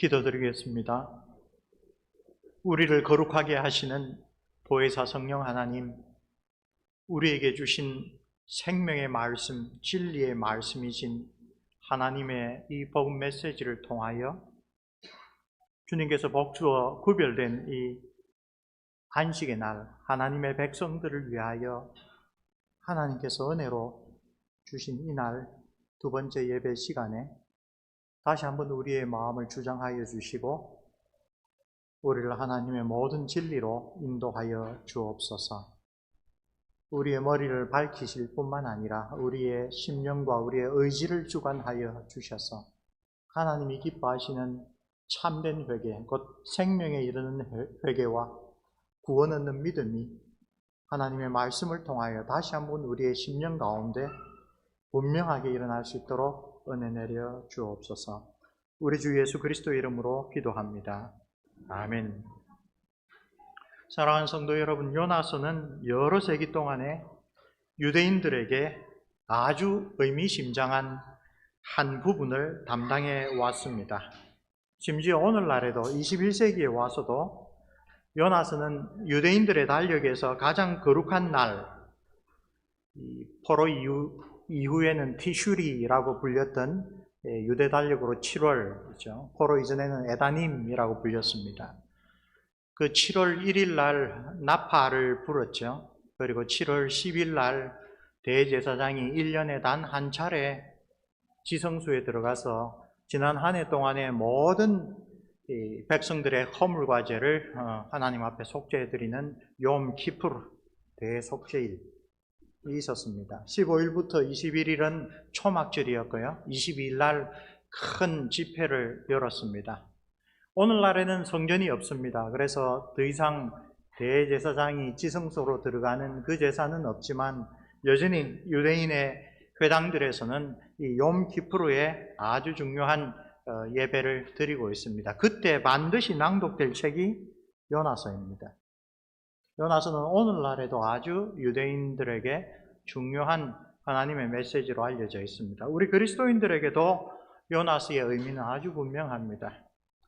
기도드리겠습니다. 우리를 거룩하게 하시는 보혜사 성령 하나님, 우리에게 주신 생명의 말씀, 진리의 말씀이신 하나님의 이 복음 메시지를 통하여 주님께서 복주어 구별된 이 안식의 날, 하나님의 백성들을 위하여 하나님께서 은혜로 주신 이 날 두 번째 예배 시간에 다시 한번 우리의 마음을 주장하여 주시고 우리를 하나님의 모든 진리로 인도하여 주옵소서. 우리의 머리를 밝히실 뿐만 아니라 우리의 심령과 우리의 의지를 주관하여 주셔서 하나님이 기뻐하시는 참된 회개, 곧 생명에 이르는 회개와 구원 얻는 믿음이 하나님의 말씀을 통하여 다시 한번 우리의 심령 가운데 분명하게 일어날 수 있도록 은혜 내려 주옵소서. 우리 주 예수 그리스도 이름으로 기도합니다. 아멘. 사랑하는 성도 여러분, 요나서는 여러 세기 동안에 유대인들에게 아주 의미심장한 한 부분을 담당해 왔습니다. 심지어 오늘날에도 21세기에 와서도 요나서는 유대인들의 달력에서 가장 거룩한 날, 포로 이후에는 티슈리라고 불렸던 유대 달력으로 7월이죠. 포로 이전에는 에다님이라고 불렸습니다. 그 7월 1일 날 나팔을 불었죠. 그리고 7월 10일 날 대제사장이 1년에 단 한 차례 지성소에 들어가서 지난 한 해 동안의 모든 백성들의 허물과 죄를 하나님 앞에 속죄해드리는 욤 키푸르 대속죄일이 있었습니다. 15일부터 21일은 초막절이었고요. 22일 날 큰 집회를 열었습니다. 오늘날에는 성전이 없습니다. 그래서 더 이상 대제사장이 지성소로 들어가는 그 제사는 없지만 여전히 유대인의 회당들에서는 이 욤 키푸르에 아주 중요한 예배를 드리고 있습니다. 그때 반드시 낭독될 책이 요나서입니다. 요나서는 오늘날에도 아주 유대인들에게 중요한 하나님의 메시지로 알려져 있습니다. 우리 그리스도인들에게도 요나서의 의미는 아주 분명합니다.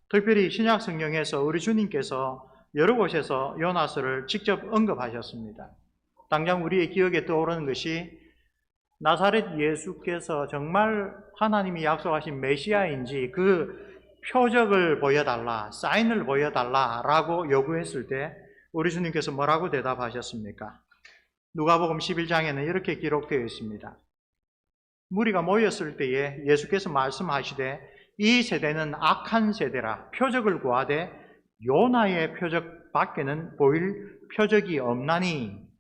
특별히 신약 성경에서 우리 주님께서 여러 곳에서 요나서를 직접 언급하셨습니다. 당장 우리의 기억에 떠오르는 것이 나사렛 예수께서 정말 하나님이 약속하신 메시아인지 그 표적을 보여달라, 사인을 보여달라라고 요구했을 때 우리 주님께서 뭐라고 대답하셨습니까? 누가복음 11장에는 이렇게 기록되어 있습니다. 무리가 모였을 때에 예수께서 말씀하시되 이 세대는 악한 세대라 표적을 구하되 요나의 표적 밖에는 보일 표적이 없나니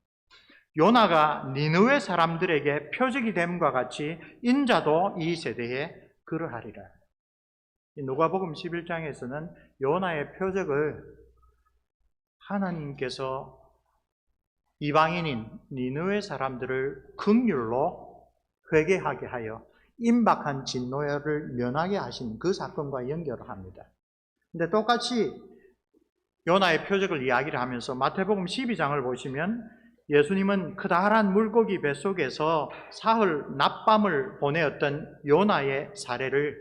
요나가 니느웨 사람들에게 표적이 됨과 같이 인자도 이 세대에 그러하리라. 누가복음 11장에서는 요나의 표적을 하나님께서 이방인인 니느웨 사람들을 긍휼로 회개하게 하여 임박한 진노를 면하게 하신 그 사건과 연결을 합니다. 근데 똑같이 요나의 표적을 이야기를 하면서 마태복음 12장을 보시면 예수님은 크다란 물고기 뱃속에서 사흘 낮밤을 보내었던 요나의 사례를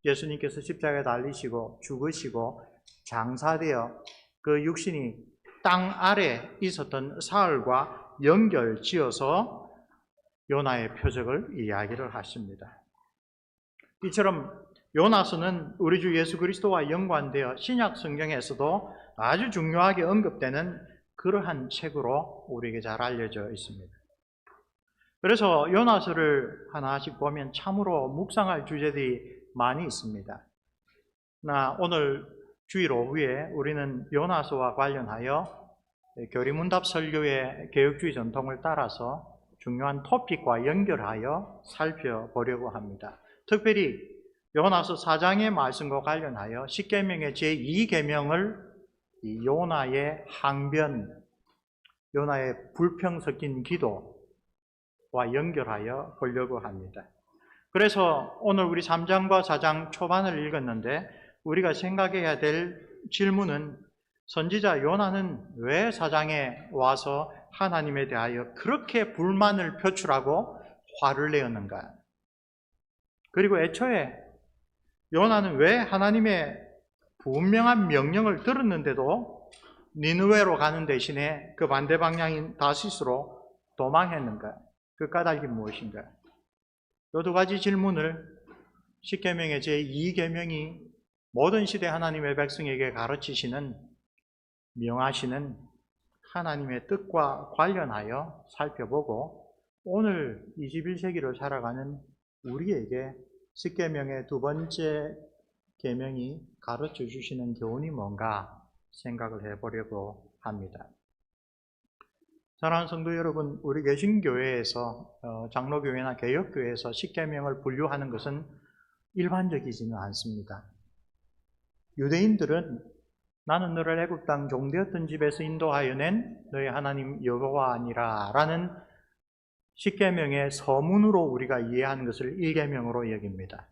예수님께서 십자가에 달리시고 죽으시고 장사되어 그 육신이 땅 아래 있었던 사흘과 연결 지어서 요나의 표적을 이야기를 하십니다. 이처럼 요나서는 우리 주 예수 그리스도와 연관되어 신약 성경에서도 아주 중요하게 언급되는 그러한 책으로 우리에게 잘 알려져 있습니다. 그래서 요나서를 하나씩 보면 참으로 묵상할 주제들이 많이 있습니다. 오늘 주일 오후에 우리는 요나서와 관련하여 교리문답 설교의 개혁주의 전통을 따라서 중요한 토픽과 연결하여 살펴보려고 합니다. 특별히 요나서 4장의 말씀과 관련하여 십계명의 제2계명을 이 요나의 항변, 요나의 불평 섞인 기도와 연결하여 보려고 합니다. 그래서 오늘 우리 3장과 4장 초반을 읽었는데 우리가 생각해야 될 질문은 선지자 요나는 왜 4장에 와서 하나님에 대하여 그렇게 불만을 표출하고 화를 내었는가? 그리고 애초에 요나는 왜 하나님의 분명한 명령을 들었는데도 니느웨로 가는 대신에 그 반대 방향인 다시스로 도망했는가? 그 까닭이 무엇인가? 이 두 가지 질문을 십계명의 제2계명이 모든 시대 하나님의 백성에게 가르치시는, 명하시는 하나님의 뜻과 관련하여 살펴보고, 오늘 21세기를 살아가는 우리에게 십계명의 두 번째 계명이 가르쳐 주시는 교훈이 뭔가 생각을 해보려고 합니다. 사랑하는 성도 여러분, 우리 개신교회에서 장로교회나 개혁교회에서 십계명을 분류하는 것은 일반적이지는 않습니다. 유대인들은 나는 너를 애굽 땅 종되었던 집에서 인도하여 낸 너희 하나님 여호와니라 라는 십계명의 서문으로 우리가 이해하는 것을 일계명으로 여깁니다.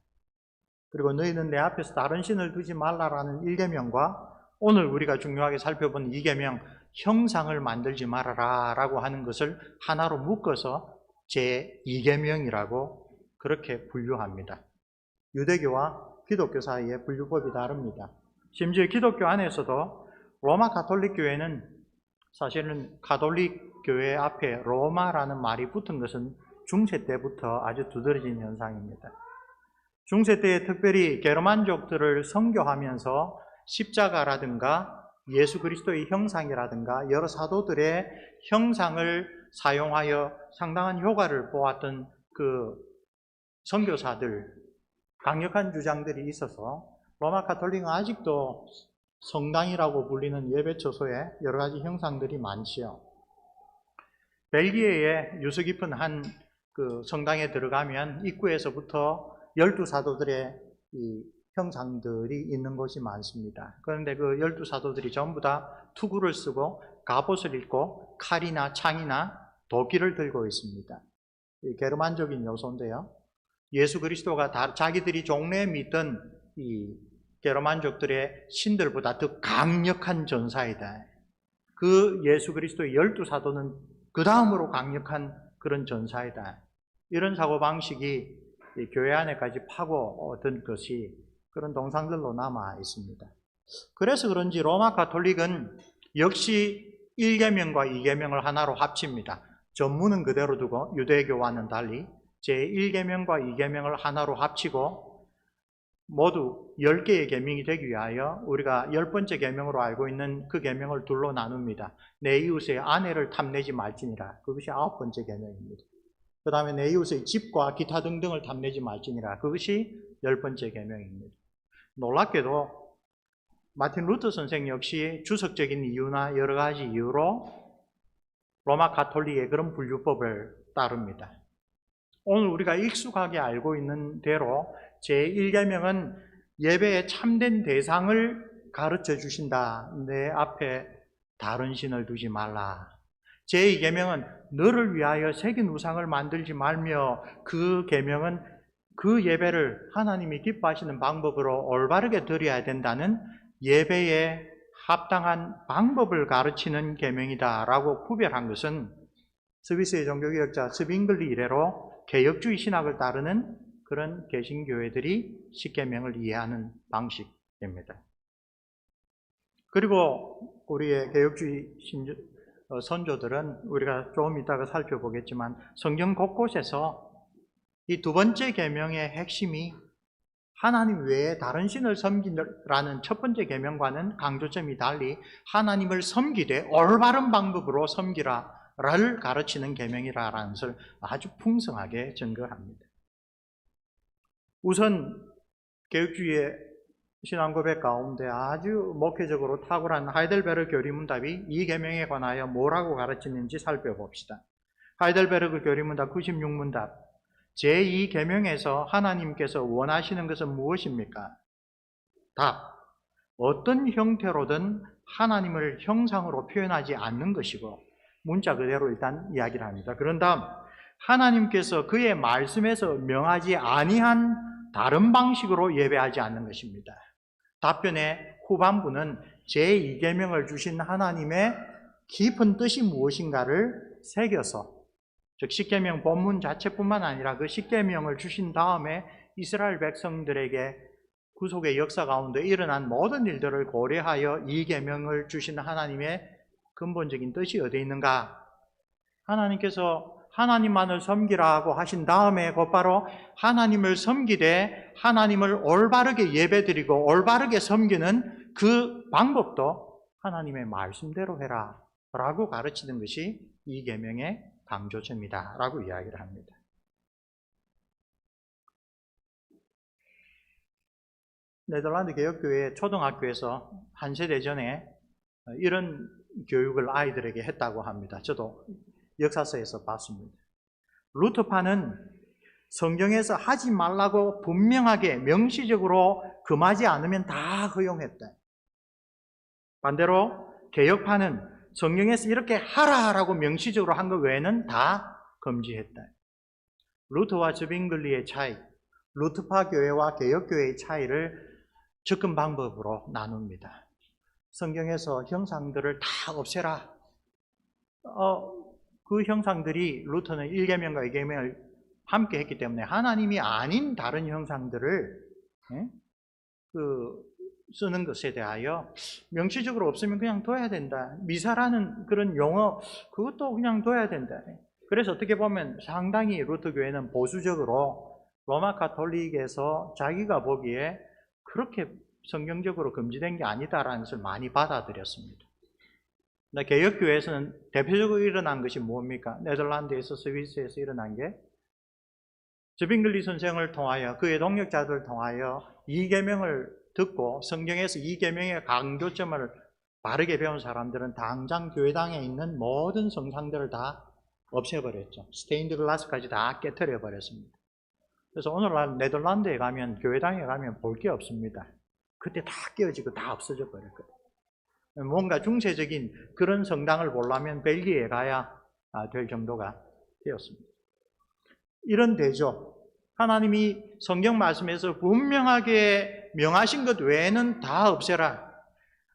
그리고 너희는 내 앞에서 다른 신을 두지 말라라는 일계명과 오늘 우리가 중요하게 살펴본 이계명, 형상을 만들지 말아라 라고 하는 것을 하나로 묶어서 제2계명이라고 그렇게 분류합니다. 유대교와 기독교 사이의 분류법이 다릅니다. 심지어 기독교 안에서도 로마 가톨릭 교회는 사실은 가톨릭 교회 앞에 로마라는 말이 붙은 것은 중세 때부터 아주 두드러진 현상입니다. 중세 때에 특별히 게르만족들을 선교하면서 십자가라든가 예수 그리스도의 형상이라든가 여러 사도들의 형상을 사용하여 상당한 효과를 보았던 그 선교사들, 강력한 주장들이 있어서 로마 가톨릭은 아직도 성당이라고 불리는 예배처소에 여러 가지 형상들이 많지요. 벨기에의 유서 깊은 한 그 성당에 들어가면 입구에서부터 12사도들의 이 형상들이 있는 곳이 많습니다. 그런데 그 12사도들이 전부 다 투구를 쓰고 갑옷을 입고 칼이나 창이나 도끼를 들고 있습니다. 게르만적인 요소인데요. 예수 그리스도가 자기들이 종래에 믿던 이 게르만족들의 신들보다 더 강력한 전사이다. 그 예수 그리스도의 12사도는 그 다음으로 강력한 그런 전사이다. 이런 사고방식이 교회 안에까지 파고든 것이 그런 동상들로 남아 있습니다. 그래서 그런지 로마 가톨릭은 역시 1계명과 2계명을 하나로 합칩니다. 전문은 그대로 두고 유대교와는 달리 제1계명과 2계명을 하나로 합치고 모두 10개의 계명이 되기 위하여 우리가 10번째 계명으로 알고 있는 그 계명을 둘로 나눕니다. 내 이웃의 아내를 탐내지 말지니라. 그것이 9번째 계명입니다. 그 다음에 내 이웃의 집과 기타 등등을 탐내지 말지니라. 그것이 10번째 계명입니다. 놀랍게도 마틴 루터 선생 역시 주석적인 이유나 여러 가지 이유로 로마 가톨릭의 그런 분류법을 따릅니다. 오늘 우리가 익숙하게 알고 있는 대로 제1계명은 예배의 참된 대상을 가르쳐 주신다. 내 앞에 다른 신을 두지 말라. 제2계명은 너를 위하여 새긴 우상을 만들지 말며, 그 계명은 그 예배를 하나님이 기뻐하시는 방법으로 올바르게 드려야 된다는 예배에 합당한 방법을 가르치는 계명이다라고 구별한 것은 스위스의 종교개혁자 스빙글리 이래로 개혁주의 신학을 따르는 그런 개신교회들이 십계명을 이해하는 방식입니다. 그리고 우리의 개혁주의 선조들은 우리가 조금 이따가 살펴보겠지만 성경 곳곳에서 이 두 번째 계명의 핵심이 하나님 외에 다른 신을 섬기라는 첫 번째 계명과는 강조점이 달리 하나님을 섬기되 올바른 방법으로 섬기라를 가르치는 계명이라는 것을 아주 풍성하게 증거합니다. 우선 개혁주의의 신앙고백 가운데 아주 목회적으로 탁월한 하이델베르그 교리문답이 이 계명에 관하여 뭐라고 가르치는지 살펴봅시다. 하이델베르그 교리문답 96문답, 제2계명에서 하나님께서 원하시는 것은 무엇입니까? 답, 어떤 형태로든 하나님을 형상으로 표현하지 않는 것이고, 문자 그대로 일단 이야기를 합니다. 그런 다음 하나님께서 그의 말씀에서 명하지 아니한 다른 방식으로 예배하지 않는 것입니다. 답변의 후반부는 제2계명을 주신 하나님의 깊은 뜻이 무엇인가를 새겨서, 즉 십계명 본문 자체뿐만 아니라 그 십계명을 주신 다음에 이스라엘 백성들에게 구속의 역사 가운데 일어난 모든 일들을 고려하여 이 계명을 주신 하나님의 근본적인 뜻이 어디에 있는가? 하나님께서 하나님만을 섬기라고 하신 다음에 곧바로 하나님을 섬기되 하나님을 올바르게 예배드리고 올바르게 섬기는 그 방법도 하나님의 말씀대로 해라 라고 가르치는 것이 이 계명의 강조점이다 라고 이야기를 합니다. 네덜란드 개혁교회 초등학교에서 한 세대 전에 이런 교육을 아이들에게 했다고 합니다. 저도 역사서에서 봤습니다. 루터파는 성경에서 하지 말라고 분명하게 명시적으로 금하지 않으면 다 허용했다. 반대로 개혁파는 성경에서 이렇게 하라라고 명시적으로 한 것 외에는 다 금지했다. 루터와 즈빙글리의 차이, 루터파 교회와 개혁교회의 차이를 접근 방법으로 나눕니다. 성경에서 형상들을 다 없애라. 그 형상들이 루터는 1계명과 2계명을 함께 했기 때문에 하나님이 아닌 다른 형상들을 쓰는 것에 대하여 명시적으로 없으면 그냥 둬야 된다. 미사라는 그런 용어 그것도 그냥 둬야 된다. 그래서 어떻게 보면 상당히 루터 교회는 보수적으로 로마 가톨릭에서 자기가 보기에 그렇게 성경적으로 금지된 게 아니다라는 것을 많이 받아들였습니다. 개혁교회에서는 대표적으로 일어난 것이 뭡니까? 네덜란드에서 스위스에서 일어난 게 즈빙글리 선생을 통하여 그의 동역자들을 통하여 2계명을 듣고 성경에서 2계명의 강조점을 바르게 배운 사람들은 당장 교회당에 있는 모든 성상들을 다 없애버렸죠. 스테인드 글라스까지 다 깨트려 버렸습니다. 그래서 오늘날 네덜란드에 가면 교회당에 가면 볼 게 없습니다. 그때 다 깨어지고 다 없어져 버렸거든요. 뭔가 중세적인 그런 성당을 보려면 벨기에에 가야 될 정도가 되었습니다. 이런 대조, 하나님이 성경 말씀에서 분명하게 명하신 것 외에는 다 없애라.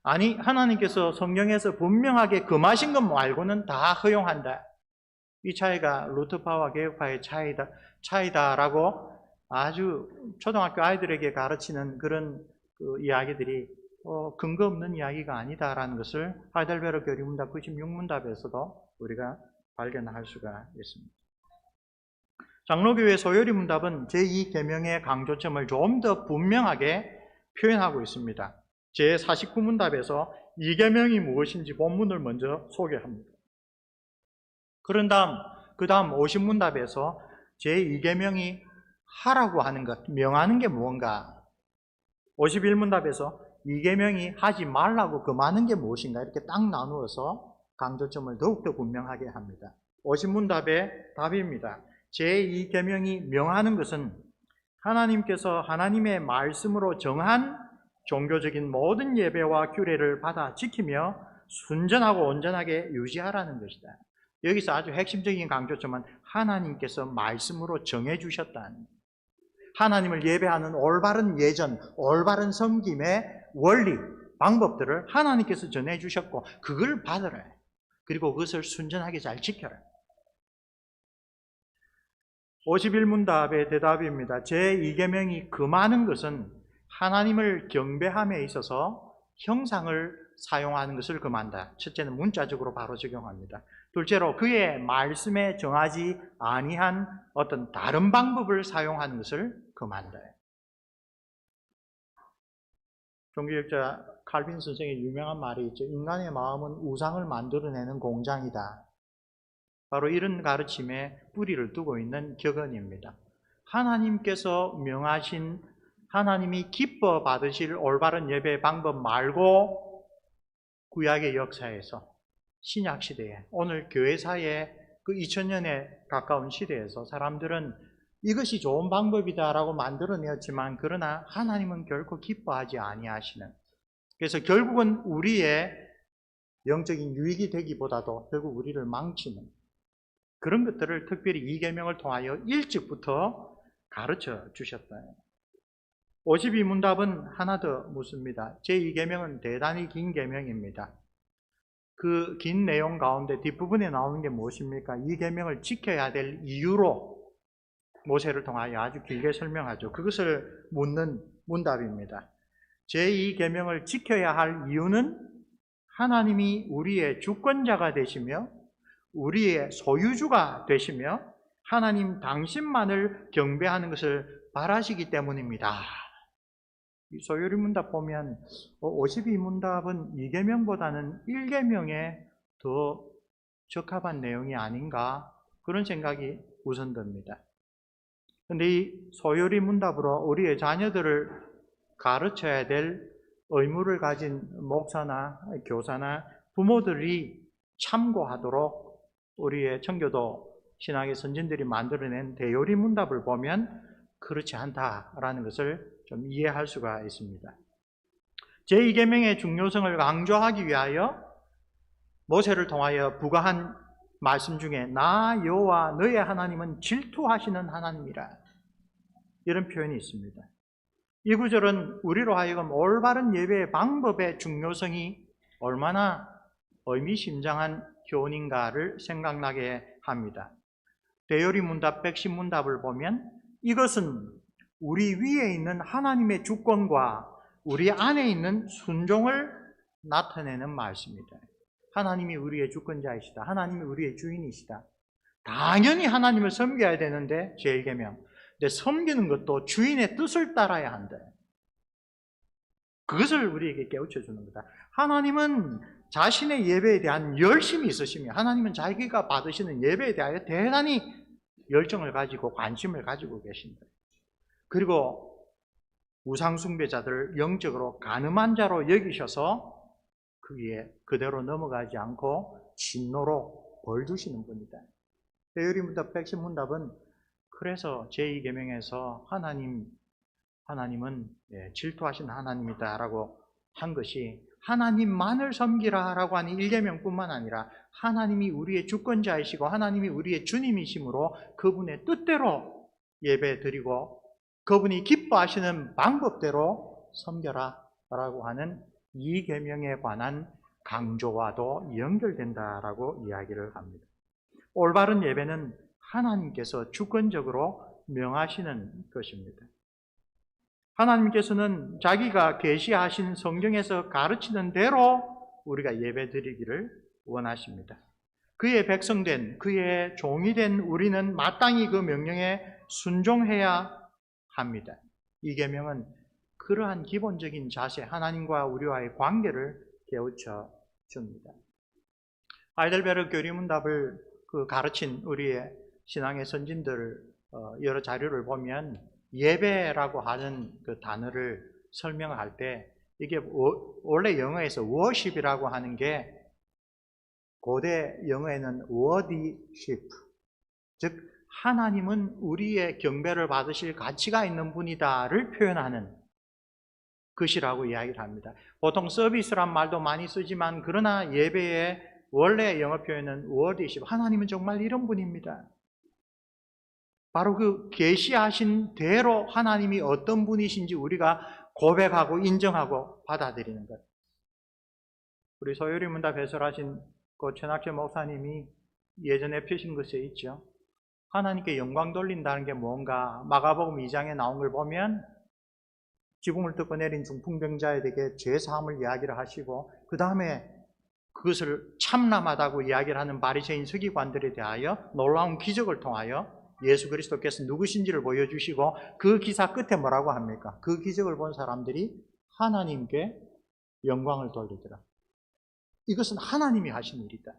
아니, 하나님께서 성경에서 분명하게 금하신 것 말고는 다 허용한다. 이 차이가 루터파와 개혁파의 차이다라고 아주 초등학교 아이들에게 가르치는 그런 이야기들이 근거 없는 이야기가 아니다라는 것을 하이델베르 교리문답 96문답에서도 우리가 발견할 수가 있습니다. 장로교회 소요리 문답은 제2계명의 강조점을 좀 더 분명하게 표현하고 있습니다. 제49문답에서 2계명이 무엇인지 본문을 먼저 소개합니다. 그런 다음, 그 다음 50문답에서 제2계명이 하라고 하는 것, 명하는 게 무언가, 51문답에서 2계명이 하지 말라고 금하는 게 무엇인가 이렇게 딱 나누어서 강조점을 더욱더 분명하게 합니다. 50문답의 답입니다. 제2계명이 명하는 것은 하나님께서 하나님의 말씀으로 정한 종교적인 모든 예배와 규례를 받아 지키며 순전하고 온전하게 유지하라는 것이다. 여기서 아주 핵심적인 강조점은 하나님께서 말씀으로 정해주셨다는, 하나님을 예배하는 올바른 예전, 올바른 섬김의 원리, 방법들을 하나님께서 전해주셨고 그걸 받으라. 그리고 그것을 순전하게 잘 지켜라. 51문답의 대답입니다. 제2계명이 금하는 것은 하나님을 경배함에 있어서 형상을 사용하는 것을 금한다. 첫째는 문자적으로 바로 적용합니다. 둘째로 그의 말씀에 정하지 아니한 어떤 다른 방법을 사용하는 것을 금한다. 종교学자 칼빈 선생의 유명한 말이 있죠. 인간의 마음은 우상을 만들어내는 공장이다. 바로 이런 가르침에 뿌리를 두고 있는 격언입니다. 하나님께서 명하신, 하나님이 기뻐 받으실 올바른 예배 방법 말고 구약의 역사에서, 신약 시대에, 오늘 교회사의 그 2000년에 가까운 시대에서 사람들은 이것이 좋은 방법이다라고 만들어내었지만 그러나 하나님은 결코 기뻐하지 아니하시는, 그래서 결국은 우리의 영적인 유익이 되기보다도 결국 우리를 망치는 그런 것들을 특별히 이 계명을 통하여 일찍부터 가르쳐 주셨다. 52문답은 하나 더 묻습니다. 제2계명은 대단히 긴 계명입니다. 그 긴 내용 가운데 뒷부분에 나오는 게 무엇입니까? 이 계명을 지켜야 될 이유로 모세를 통하여 아주 길게 설명하죠. 그것을 묻는 문답입니다. 제2 계명을 지켜야 할 이유는 하나님이 우리의 주권자가 되시며 우리의 소유주가 되시며 하나님 당신만을 경배하는 것을 바라시기 때문입니다. 이 소요리 문답 보면 52문답은 2계명보다는 1계명에 더 적합한 내용이 아닌가 그런 생각이 우선 듭니다. 그런데 이 소요리 문답으로 우리의 자녀들을 가르쳐야 될 의무를 가진 목사나 교사나 부모들이 참고하도록 우리의 청교도 신학의 선진들이 만들어낸 대요리 문답을 보면 그렇지 않다라는 것을 좀 이해할 수가 있습니다. 제2계명의 중요성을 강조하기 위하여 모세를 통하여 부과한 말씀 중에 나 여호와 너의 하나님은 질투하시는 하나님이라 이런 표현이 있습니다. 이 구절은 우리로 하여금 올바른 예배의 방법의 중요성이 얼마나 의미심장한 교훈인가를 생각나게 합니다. 대요리 문답, 백신 문답을 보면 이것은 우리 위에 있는 하나님의 주권과 우리 안에 있는 순종을 나타내는 말씀입니다. 하나님이 우리의 주권자이시다. 하나님이 우리의 주인이시다. 당연히 하나님을 섬겨야 되는데 제1계명. 근데 섬기는 것도 주인의 뜻을 따라야 한다. 그것을 우리에게 깨우쳐주는 거다. 하나님은 자신의 예배에 대한 열심이 있으시며 하나님은 자기가 받으시는 예배에 대하여 대단히 열정을 가지고 관심을 가지고 계신다. 그리고 우상숭배자들을 영적으로 간음한 자로 여기셔서 거기에 그대로 넘어가지 않고 진노로 벌 주시는 분이다. 대요리 문답, 백신 문답은 그래서 제2계명에서 하나님은 질투하신 하나님이다라고 한 것이 하나님만을 섬기라라고 하는 1계명뿐만 아니라 하나님이 우리의 주권자이시고 하나님이 우리의 주님이시므로 그분의 뜻대로 예배 드리고 그분이 기뻐하시는 방법대로 섬겨라라고 하는 2계명에 관한 강조와도 연결된다라고 이야기를 합니다. 올바른 예배는 하나님께서 주권적으로 명하시는 것입니다. 하나님께서는 자기가 계시하신 성경에서 가르치는 대로 우리가 예배 드리기를 원하십니다. 그의 백성된, 그의 종이 된 우리는 마땅히 그 명령에 순종해야 합니다. 이 계명은 그러한 기본적인 자세, 하나님과 우리와의 관계를 깨우쳐 줍니다. 하이델베르 교리문답을 가르친 우리의 신앙의 선진들 여러 자료를 보면 예배라고 하는 그 단어를 설명할 때 이게 원래 영어에서 worship이라고 하는 게 고대 영어에는 worship, 즉 하나님은 우리의 경배를 받으실 가치가 있는 분이다를 표현하는 것이라고 이야기를 합니다. 보통 서비스란 말도 많이 쓰지만 그러나 예배의 원래 영어 표현은 worship, 하나님은 정말 이런 분입니다. 바로 그 계시하신 대로 하나님이 어떤 분이신지 우리가 고백하고 인정하고 받아들이는 것. 우리 소요리 문답 해설하신 그 최낙재 목사님이 예전에 펴신 것에 있죠. 하나님께 영광 돌린다는 게 뭔가 마가복음 2장에 나온 걸 보면 지붕을 뜯고 내린 중풍병자에게 죄사함을 이야기를 하시고 그 다음에 그것을 참남하다고 이야기를 하는 바리새인 서기관들에 대하여 놀라운 기적을 통하여 예수 그리스도께서 누구신지를 보여주시고 그 기사 끝에 뭐라고 합니까? 그 기적을 본 사람들이 하나님께 영광을 돌리더라. 이것은 하나님이 하신 일이다.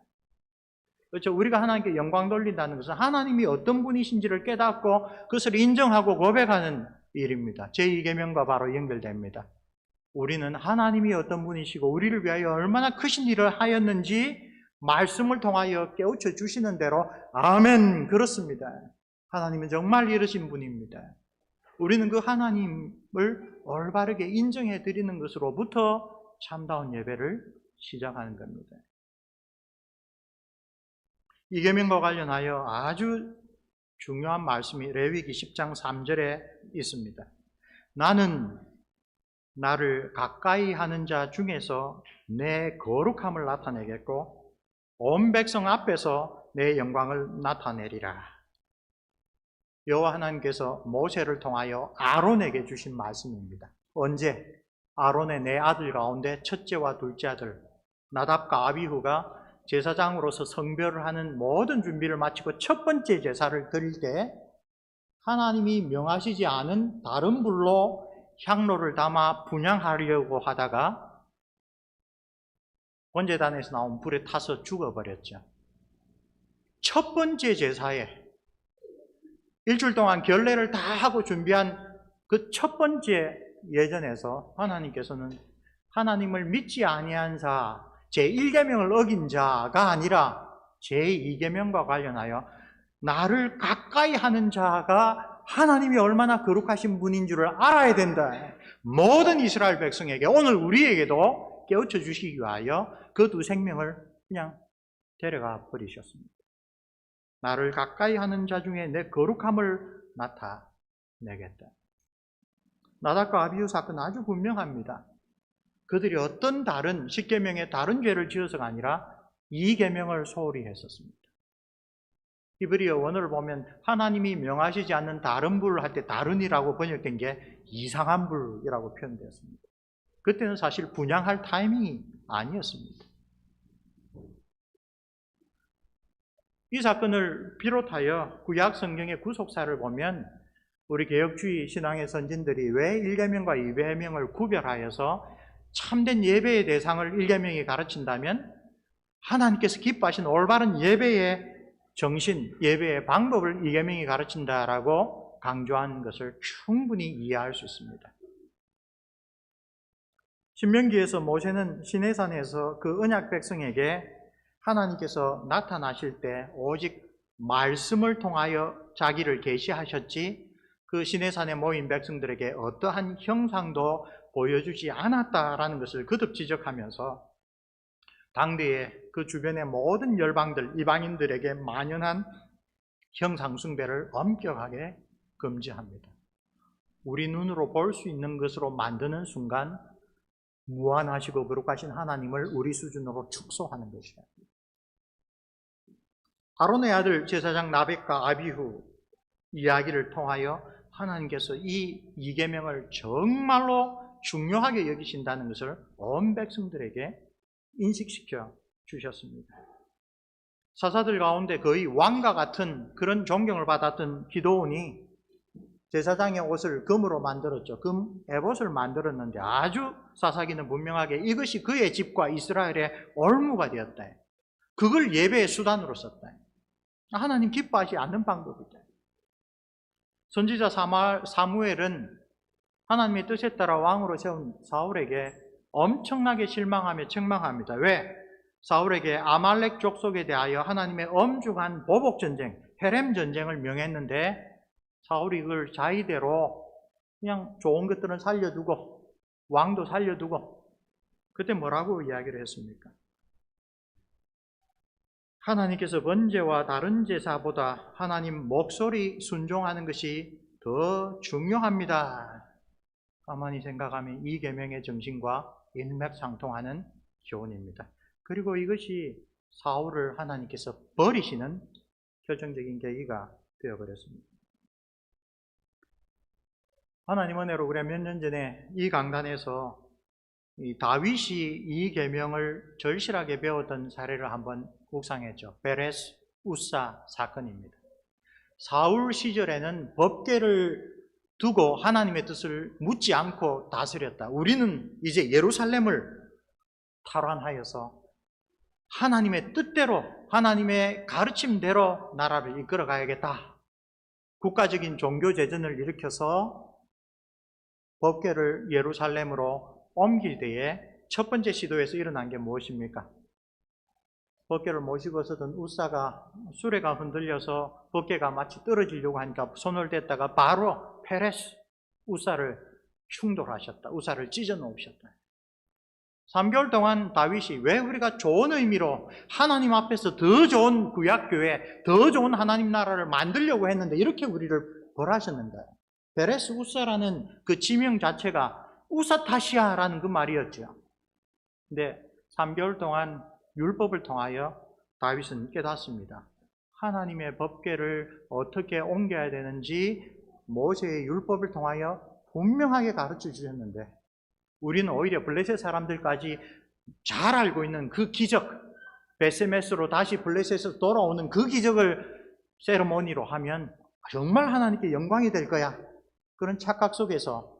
그렇죠? 우리가 하나님께 영광 돌린다는 것은 하나님이 어떤 분이신지를 깨닫고 그것을 인정하고 고백하는 일입니다. 제2계명과 바로 연결됩니다. 우리는 하나님이 어떤 분이시고 우리를 위하여 얼마나 크신 일을 하였는지 말씀을 통하여 깨우쳐 주시는 대로 아멘, 그렇습니다. 하나님은 정말 이러신 분입니다. 우리는 그 하나님을 올바르게 인정해 드리는 것으로부터 참다운 예배를 시작하는 겁니다. 이 계명과 관련하여 아주 중요한 말씀이 레위기 10장 3절에 있습니다. 나는 나를 가까이 하는 자 중에서 내 거룩함을 나타내겠고 온 백성 앞에서 내 영광을 나타내리라. 여호와 하나님께서 모세를 통하여 아론에게 주신 말씀입니다. 언제? 아론의 네 아들 가운데 첫째와 둘째 아들 나답과 아비후가 제사장으로서 성별을 하는 모든 준비를 마치고 첫 번째 제사를 드릴 때 하나님이 명하시지 않은 다른 불로 향로를 담아 분향하려고 하다가 번제단에서 나온 불에 타서 죽어버렸죠. 첫 번째 제사에 일주일 동안 결례를 다 하고 준비한 그 첫 번째 예전에서 하나님께서는 하나님을 믿지 아니한 자, 제1계명을 어긴 자가 아니라 제2계명과 관련하여 나를 가까이 하는 자가 하나님이 얼마나 거룩하신 분인 줄을 알아야 된다. 모든 이스라엘 백성에게, 오늘 우리에게도 깨우쳐 주시기 위하여 그 두 생명을 그냥 데려가 버리셨습니다. 나를 가까이 하는 자 중에 내 거룩함을 나타내겠다. 나답과 아비후 사건은 아주 분명합니다. 그들이 어떤 다른 10계명의 다른 죄를 지어서가 아니라 2계명을 소홀히 했었습니다. 히브리어 원어를 보면 하나님이 명하시지 않는 다른 불을 할 때 다른이라고 번역된 게 이상한 불이라고 표현되었습니다. 그때는 사실 분향할 타이밍이 아니었습니다. 이 사건을 비롯하여 구약 성경의 구속사를 보면 우리 개혁주의 신앙의 선진들이 왜 1계명과 2계명을 구별하여서 참된 예배의 대상을 1계명이 가르친다면 하나님께서 기뻐하신 올바른 예배의 정신, 예배의 방법을 2계명이 가르친다라고 강조한 것을 충분히 이해할 수 있습니다. 신명기에서 모세는 시내산에서 그 언약 백성에게 하나님께서 나타나실 때 오직 말씀을 통하여 자기를 계시하셨지 그 시내산에 모인 백성들에게 어떠한 형상도 보여주지 않았다라는 것을 거듭 지적하면서 당대의 그 주변의 모든 열방들, 이방인들에게 만연한 형상 숭배를 엄격하게 금지합니다. 우리 눈으로 볼 수 있는 것으로 만드는 순간 무한하시고 거룩하신 하나님을 우리 수준으로 축소하는 것이다. 아론의 아들 제사장 나백과 아비후 이야기를 통하여 하나님께서 이 2계명을 정말로 중요하게 여기신다는 것을 온 백성들에게 인식시켜 주셨습니다. 사사들 가운데 거의 왕과 같은 그런 존경을 받았던 기드온이 제사장의 옷을 금으로 만들었죠. 금 에봇을 만들었는데 아주 사사기는 분명하게 이것이 그의 집과 이스라엘의 올무가 되었다. 그걸 예배의 수단으로 썼다. 하나님 기뻐하지 않는 방법이다. 선지자 사무엘은 하나님의 뜻에 따라 왕으로 세운 사울에게 엄청나게 실망하며 책망합니다. 왜? 사울에게 아말렉 족속에 대하여 하나님의 엄중한 보복전쟁, 헤렘전쟁을 명했는데 사울이 그걸 자의대로 그냥 좋은 것들은 살려두고 왕도 살려두고 그때 뭐라고 이야기를 했습니까? 하나님께서 번제와 다른 제사보다 하나님 목소리 순종하는 것이 더 중요합니다. 가만히 생각하면 이 계명의 정신과 일맥상통하는 교훈입니다. 그리고 이것이 사울을 하나님께서 버리시는 결정적인 계기가 되어버렸습니다. 하나님 은혜로 우리가 몇 년 전에 이 강단에서 이 다윗이 이 계명을 절실하게 배웠던 사례를 한번 묵상했죠. 베레스 우사 사건입니다. 사울 시절에는 법궤를 두고 하나님의 뜻을 묻지 않고 다스렸다. 우리는 이제 예루살렘을 탈환하여서 하나님의 뜻대로 하나님의 가르침대로 나라를 이끌어 가야겠다. 국가적인 종교재정을 일으켜서 법궤를 예루살렘으로 옮길 때에 첫 번째 시도에서 일어난 게 무엇입니까? 법궤를 모시고 서던 우사가 수레가 흔들려서 법궤가 마치 떨어지려고 하니까 손을 댔다가 바로 페레스 우사를 충돌하셨다. 우사를 찢어 놓으셨다. 3개월 동안 다윗이 왜 우리가 좋은 의미로 하나님 앞에서 더 좋은 구약교회, 더 좋은 하나님 나라를 만들려고 했는데 이렇게 우리를 벌하셨는가? 베레스 우사라는 그 지명 자체가 우사타시아라는 그 말이었죠. 근데 3개월 동안 율법을 통하여 다윗은 깨닫습니다. 하나님의 법궤를 어떻게 옮겨야 되는지 모세의 율법을 통하여 분명하게 가르쳐 주셨는데, 우리는 오히려 블레셋 사람들까지 잘 알고 있는 그 기적, 베세메스로 다시 블레셋에서 돌아오는 그 기적을 세레모니로 하면 정말 하나님께 영광이 될 거야, 그런 착각 속에서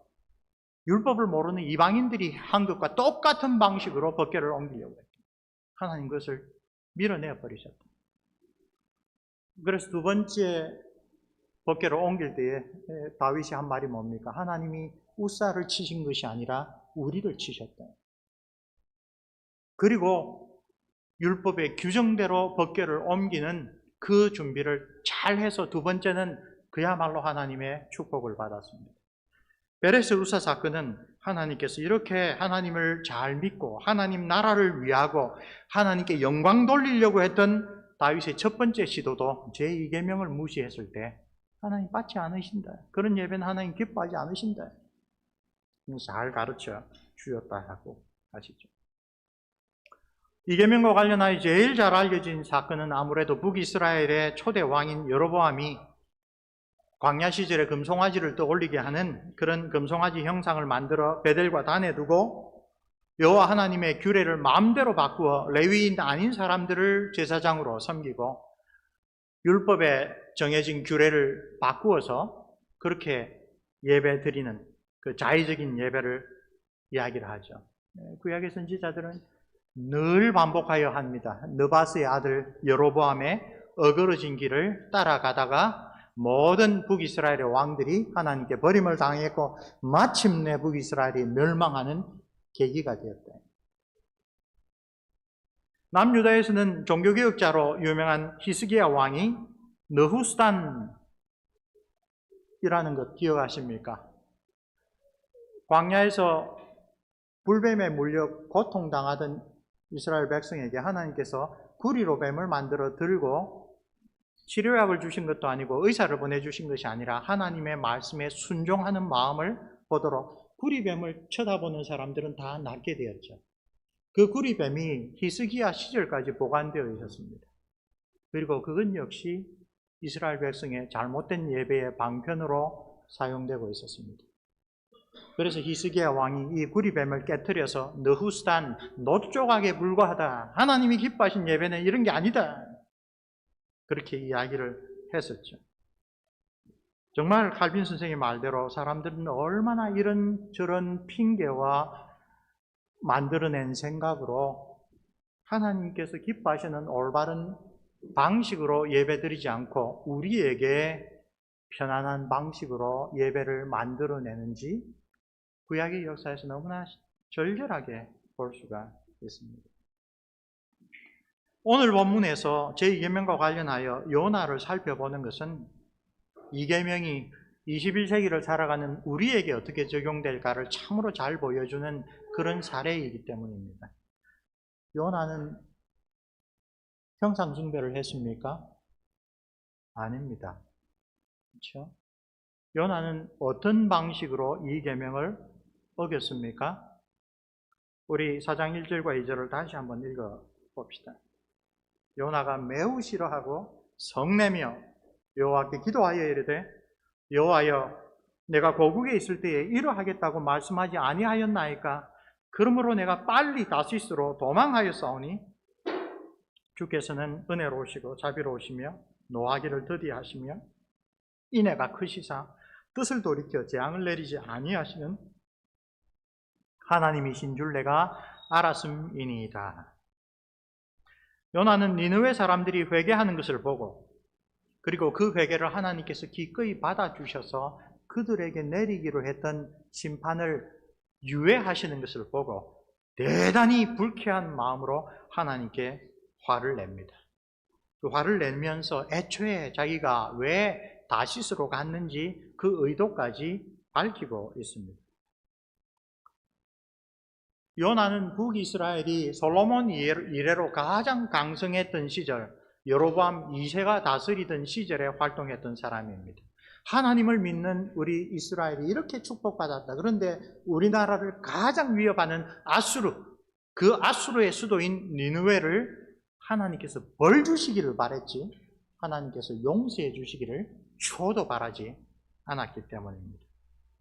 율법을 모르는 이방인들이 한 것과 똑같은 방식으로 법궤를 옮기려고 했다. 하나님 그것을 밀어내어 버리셨다. 그래서 두 번째 법궤를 옮길 때에 다윗이 한 말이 뭡니까? 하나님이 우사를 치신 것이 아니라 우리를 치셨다. 그리고 율법의 규정대로 법궤를 옮기는 그 준비를 잘 해서 두 번째는 그야말로 하나님의 축복을 받았습니다. 베레스 우사 사건은 하나님께서 이렇게 하나님을 잘 믿고 하나님 나라를 위하고 하나님께 영광 돌리려고 했던 다윗의 첫 번째 시도도 제2계명을 무시했을 때 하나님 받지 않으신다, 그런 예배는 하나님 기뻐하지 않으신다, 잘 가르쳐 주셨다고 하시죠. 이계명과 관련하여 제일 잘 알려진 사건은 아무래도 북이스라엘의 초대 왕인 여로보암이 광야 시절에 금송아지를 떠올리게 하는 그런 금송아지 형상을 만들어 베델과 단에 두고 여호와 하나님의 규례를 마음대로 바꾸어 레위인 아닌 사람들을 제사장으로 섬기고 율법에 정해진 규례를 바꾸어서 그렇게 예배 드리는 그 자의적인 예배를 이야기를 하죠. 구약의 선지자들은 늘 반복하여 합니다. 느바스의 아들 여로보암의 어그러진 길을 따라가다가 모든 북이스라엘의 왕들이 하나님께 버림을 당했고 마침내 북이스라엘이 멸망하는 계기가 되었다. 남유다에서는 종교개혁자로 유명한 히스기야 왕이 느후스단이라는 것 기억하십니까? 광야에서 불뱀에 물려 고통당하던 이스라엘 백성에게 하나님께서 구리로 뱀을 만들어 들고 치료약을 주신 것도 아니고 의사를 보내주신 것이 아니라 하나님의 말씀에 순종하는 마음을 보도록 구리뱀을 쳐다보는 사람들은 다 낫게 되었죠. 그 구리뱀이 히스기야 시절까지 보관되어 있었습니다. 그리고 그건 역시 이스라엘 백성의 잘못된 예배의 방편으로 사용되고 있었습니다. 그래서 히스기야 왕이 이 구리뱀을 깨뜨려서 느후스단, 놋조각에 불과하다, 하나님이 기뻐하신 예배는 이런 게 아니다, 그렇게 이야기를 했었죠. 정말 칼빈 선생의 말대로 사람들은 얼마나 이런저런 핑계와 만들어낸 생각으로 하나님께서 기뻐하시는 올바른 방식으로 예배드리지 않고 우리에게 편안한 방식으로 예배를 만들어내는지 구약의 역사에서 너무나 절절하게 볼 수가 있습니다. 오늘 본문에서 제2계명과 관련하여 요나를 살펴보는 것은 이 계명이 21세기를 살아가는 우리에게 어떻게 적용될까를 참으로 잘 보여주는 그런 사례이기 때문입니다. 요나는 형상 숭배를 했습니까? 아닙니다. 그렇죠? 요나는 어떤 방식으로 이 계명을 어겼습니까? 우리 4장 1절과 2절을 다시 한번 읽어봅시다. 요나가 매우 싫어하고 성내며 여호와께 기도하여 이르되 여호와여, 내가 고국에 있을 때에 이러하겠다고 말씀하지 아니하였나이까? 그러므로 내가 빨리 다시스로 도망하였사오니 주께서는 은혜로우시고 자비로우시며 노하기를 더디하시며 인애가 크시사 뜻을 돌이켜 재앙을 내리지 아니하시는 하나님이신 줄 내가 알았음이니이다. 요나는 니느웨 사람들이 회개하는 것을 보고 그리고 그 회개를 하나님께서 기꺼이 받아주셔서 그들에게 내리기로 했던 심판을 유예하시는 것을 보고 대단히 불쾌한 마음으로 하나님께 화를 냅니다. 그 화를 내면서 애초에 자기가 왜 다시스로 갔는지 그 의도까지 밝히고 있습니다. 요나는 북이스라엘이 솔로몬 이래로 가장 강성했던 시절, 여로보암 2세가 다스리던 시절에 활동했던 사람입니다. 하나님을 믿는 우리 이스라엘이 이렇게 축복받았다. 그런데 우리나라를 가장 위협하는 아수르, 그 아수르의 수도인 니느웨를 하나님께서 벌 주시기를 바랬지 하나님께서 용서해 주시기를 초도 바라지 않았기 때문입니다.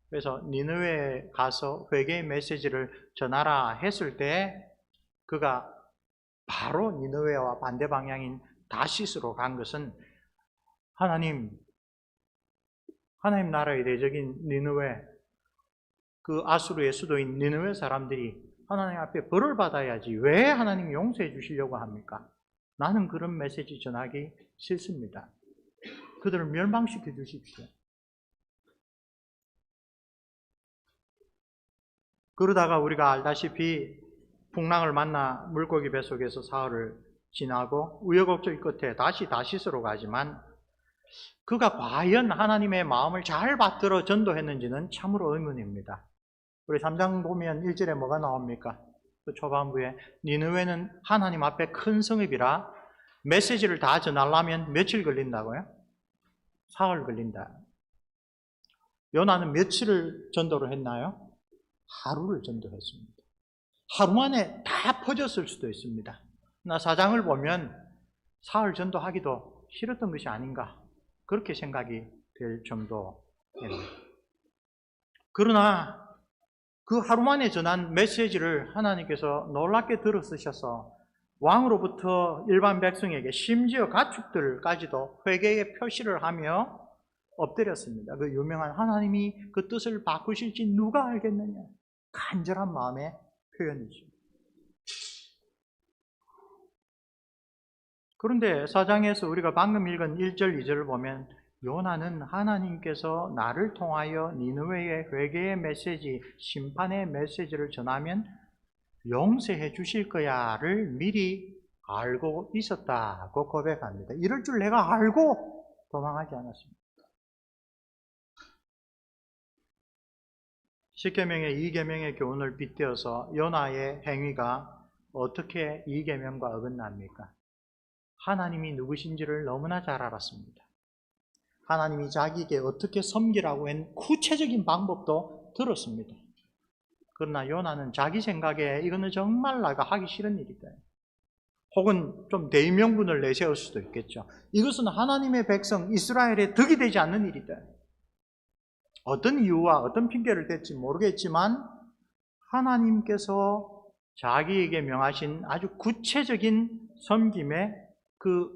그래서 니느웨에 가서 회개의 메시지를 전하라 했을 때 그가 바로 니느웨와 반대 방향인 다시스로 간 것은 하나님 나라의 대적인 니느웨, 그 아수르의 수도인 니느웨 사람들이 하나님 앞에 벌을 받아야지 왜 하나님이 용서해 주시려고 합니까? 나는 그런 메시지 전하기 싫습니다. 그들을 멸망시켜 주십시오. 그러다가 우리가 알다시피 풍랑을 만나 물고기 뱃속에서 사흘을 지나고 우여곡절 끝에 다시 다시스로 가지만 그가 과연 하나님의 마음을 잘 받들어 전도했는지는 참으로 의문입니다. 우리 3장 보면 1절에 뭐가 나옵니까? 그 초반부에 니느웨는 하나님 앞에 큰 성읍이라 메시지를 다 전하려면 며칠 걸린다고요? 사흘 걸린다. 요나는 며칠을 전도를 했나요? 하루를 전도했습니다. 하루 만에 다 퍼졌을 수도 있습니다. 나 4장을 보면 사흘 전도하기도 싫었던 것이 아닌가 그렇게 생각이 될 정도입니다. 그러나 그 하루 만에 전한 메시지를 하나님께서 놀랍게 들어쓰셔서 왕으로부터 일반 백성에게 심지어 가축들까지도 회개의 표시를 하며 엎드렸습니다. 그 유명한 하나님이 그 뜻을 바꾸실지 누가 알겠느냐 간절한 마음의 표현이죠. 그런데 4장에서 우리가 방금 읽은 1절, 2절을 보면 요나는 하나님께서 나를 통하여 니느웨의 회개의 메시지, 심판의 메시지를 전하면 용서해 주실 거야를 미리 알고 있었다고 고백합니다. 이럴 줄 내가 알고 도망하지 않았습니다. 10계명의 2계명의 교훈을 빗대어서 요나의 행위가 어떻게 2계명과 어긋납니까? 하나님이 누구신지를 너무나 잘 알았습니다. 하나님이 자기에게 어떻게 섬기라고 한 구체적인 방법도 들었습니다. 그러나 요나는 자기 생각에 이거는 정말 내가 하기 싫은 일이다. 혹은 좀 대의명분을 내세울 수도 있겠죠. 이것은 하나님의 백성 이스라엘에 덕이 되지 않는 일이다. 어떤 이유와 어떤 핑계를 댈지 모르겠지만 하나님께서 자기에게 명하신 아주 구체적인 섬김의 그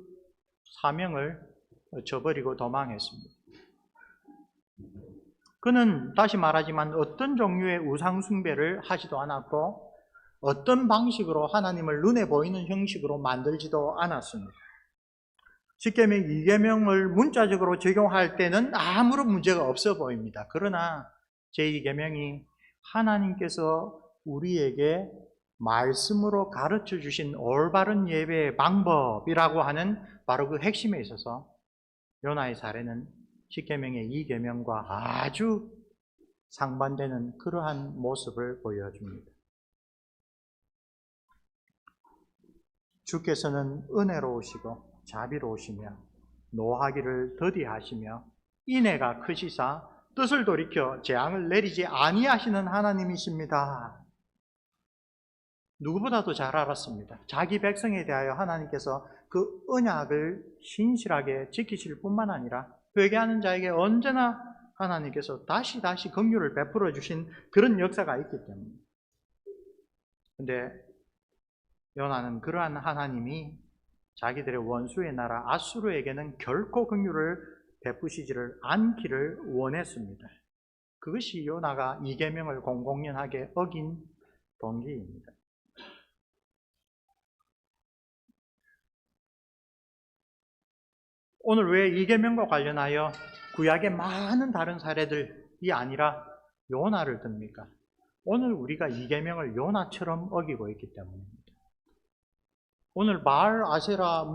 사명을 저버리고 도망했습니다. 그는 다시 말하지만 어떤 종류의 우상숭배를 하지도 않았고 어떤 방식으로 하나님을 눈에 보이는 형식으로 만들지도 않았습니다. 10계명, 2계명을 문자적으로 적용할 때는 아무런 문제가 없어 보입니다. 그러나 제2계명이 하나님께서 우리에게 말씀으로 가르쳐 주신 올바른 예배의 방법이라고 하는 바로 그 핵심에 있어서 요나의 사례는 10계명의 2계명과 아주 상반되는 그러한 모습을 보여줍니다. 주께서는 은혜로우시고 자비로우시며 노하기를 더디하시며 인애가 크시사 뜻을 돌이켜 재앙을 내리지 아니하시는 하나님이십니다. 누구보다도 잘 알았습니다. 자기 백성에 대하여 하나님께서 그 언약을 신실하게 지키실 뿐만 아니라 회개하는 자에게 언제나 하나님께서 다시 긍휼을 베풀어 주신 그런 역사가 있기 때문입니다. 그런데 요나는 그러한 하나님이 자기들의 원수의 나라 아수르에게는 결코 긍휼을 베푸시지를 않기를 원했습니다. 그것이 요나가 2계명을 공공연하게 어긴 동기입니다. 오늘 왜 2계명과 관련하여 구약의 많은 다른 사례들이 아니라 요나를 듭니까? 오늘 우리가 2계명을 요나처럼 어기고 있기 때문입니다. 오늘 바알, 아세라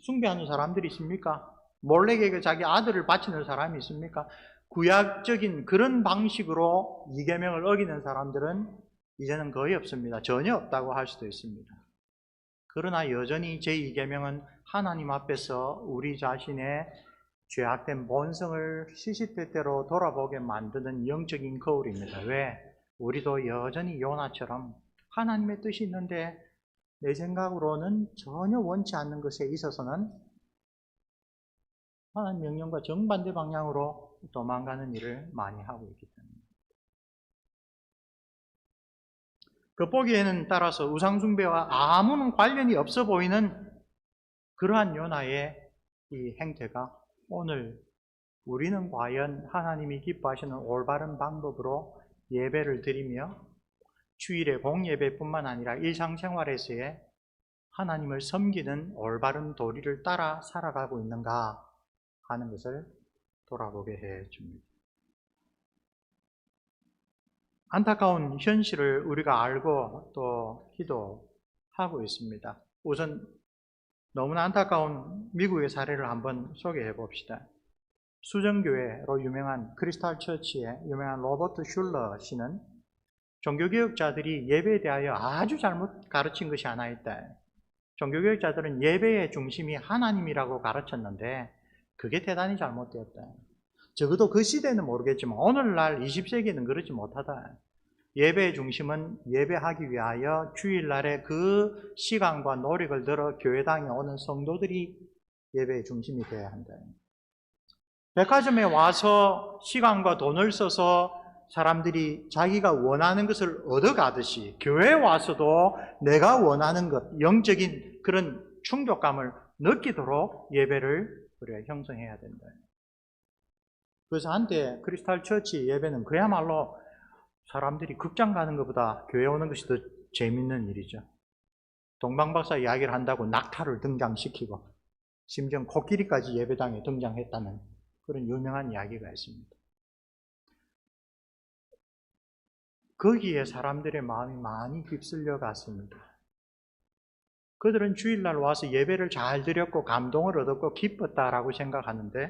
숭배하는 사람들이 있습니까? 몰렉에게 자기 아들을 바치는 사람이 있습니까? 구약적인 그런 방식으로 2계명을 어기는 사람들은 이제는 거의 없습니다. 전혀 없다고 할 수도 있습니다. 그러나 여전히 제2계명은 하나님 앞에서 우리 자신의 죄악된 본성을 시시때때로 돌아보게 만드는 영적인 거울입니다. 왜? 우리도 여전히 요나처럼 하나님의 뜻이 있는데 내 생각으로는 전혀 원치 않는 것에 있어서는 하나님 명령과 정반대 방향으로 도망가는 일을 많이 하고 있기 때문에. 겉보기에는 따라서 우상숭배와 아무런 관련이 없어 보이는 그러한 요나의 이 행태가 오늘 우리는 과연 하나님이 기뻐하시는 올바른 방법으로 예배를 드리며 주일의 공예배뿐만 아니라 일상생활에서의 하나님을 섬기는 올바른 도리를 따라 살아가고 있는가 하는 것을 돌아보게 해 줍니다. 안타까운 현실을 우리가 알고 또 기도하고 있습니다. 우선 너무나 안타까운 미국의 사례를 한번 소개해 봅시다. 수정교회로 유명한 크리스탈 처치의 유명한 로버트 슐러 씨는 종교개혁자들이 예배에 대하여 아주 잘못 가르친 것이 하나 있다. 종교개혁자들은 예배의 중심이 하나님이라고 가르쳤는데 그게 대단히 잘못되었다. 적어도 그 시대는 모르겠지만 오늘날 20세기에는 그렇지 못하다. 예배의 중심은 예배하기 위하여 주일날에 그 시간과 노력을 들어 교회당에 오는 성도들이 예배의 중심이 되어야 한다. 백화점에 와서 시간과 돈을 써서 사람들이 자기가 원하는 것을 얻어가듯이 교회에 와서도 내가 원하는 것, 영적인 그런 충족감을 느끼도록 예배를 우리가 형성해야 된다. 그래서 한때 크리스탈 처치 예배는 그야말로 사람들이 극장 가는 것보다 교회 오는 것이 더 재밌는 일이죠. 동방박사 이야기를 한다고 낙타를 등장시키고 심지어 코끼리까지 예배당에 등장했다는 그런 유명한 이야기가 있습니다. 거기에 사람들의 마음이 많이 휩쓸려 갔습니다. 그들은 주일날 와서 예배를 잘 드렸고 감동을 얻었고 기뻤다라고 생각하는데